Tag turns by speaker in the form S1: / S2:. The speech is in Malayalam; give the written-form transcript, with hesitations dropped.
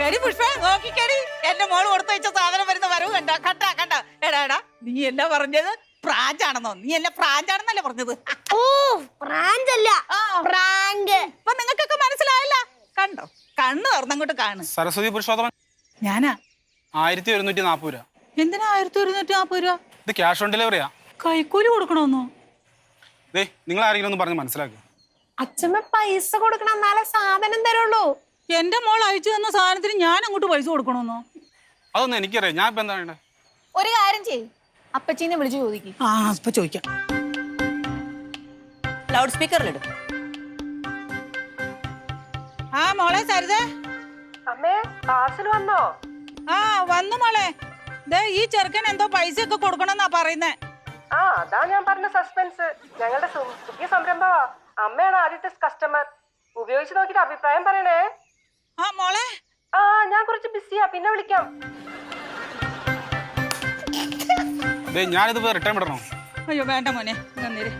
S1: കടി പുഷ്പ നോക്കിക്കടി എന്റെ മോള് കൊടുത്തു വെച്ച സാധനം വരുന്ന വരവ് കണ്ട കണ്ട കണ്ട എടാ നീ എന്നാ പറഞ്ഞത് പ്രാഞ്ചാണെന്നോ നീ എന്നെ പ്രാഞ്ചാണെന്നല്ലേ പറഞ്ഞത്
S2: ഓ പ്രാഞ്ചല്ല പ്രാങ്ക്
S1: ഇപ്പൊ നിങ്ങൾക്കൊക്കെ മനസ്സിലായല്ല കണ്ടോ കണ്ണ് തുറന്നങ്ങോട്ട് കാണു
S3: സരസ്വതി പുരുഷോത്തമൻ
S1: ഞാനാ
S3: 1140 രൂപ
S1: എന്തിനാ 1140 രൂപ
S3: ഇത് ക്യാഷ് ഓൺ ഡെലിവറിയാ
S1: കൈക്കൂലി കൊടുക്കണോന്നോ
S3: ദേ നിങ്ങൾ ആരെങ്കിലും ഒന്ന് പറഞ്ഞ് മനസ്സിലാക്കുക
S2: അച്ഛമ്മ പൈസ കൊടുക്കണം എന്നാലേ സാധനം തരുള്ളൂ
S1: എന്റെ മോൾ അയച്ചു തന്ന സാധനത്തിന് ഞാൻ അങ്ങോട്ട് പൈസ കൊടുക്കണോന്നോ
S3: അതൊന്നും എനിക്കറിയാം ഞാൻ ഇപ്പൊ എന്താ വേണ്ടേ
S2: ഒരു കാര്യം ചെയ്യ് അപ്പച്ചീനെ വിളിച്ചു ചോദിക്കും
S1: ആ ഇപ്പൊ ചോദിക്കാം
S4: ലൗഡ് സ്പീക്കറിലിടും.
S1: ആ മോളെ സരിത
S5: അമ്മേ പാർസൽ വന്നോ?
S1: ആ വന്നു മോളെ ദേ ഈ ചെറുക്കൻ എന്തോ പൈസ ഒക്കെ കൊടുക്കണമെന്നാ പറയുന്നേ
S5: ആ അതാ ഞാൻ പറഞ്ഞ സസ്പെൻസ്. ഞങ്ങളുടെ പുതിയ സംരംഭമാ. അമ്മയാണ് ആദ്യത്തെ കസ്റ്റമർ. ഉപയോഗിച്ച് നോക്കിട്ട് അഭിപ്രായം പറയണേ.
S1: ആ മോളെ
S5: ആ ഞാൻ കുറച്ച് ബിസിയാ, പിന്നെ വിളിക്കാം.
S3: ഞാനിത് റിട്ടേൺ വിടണോ?
S1: അയ്യോ വേണ്ട മോനെ വന്നേര്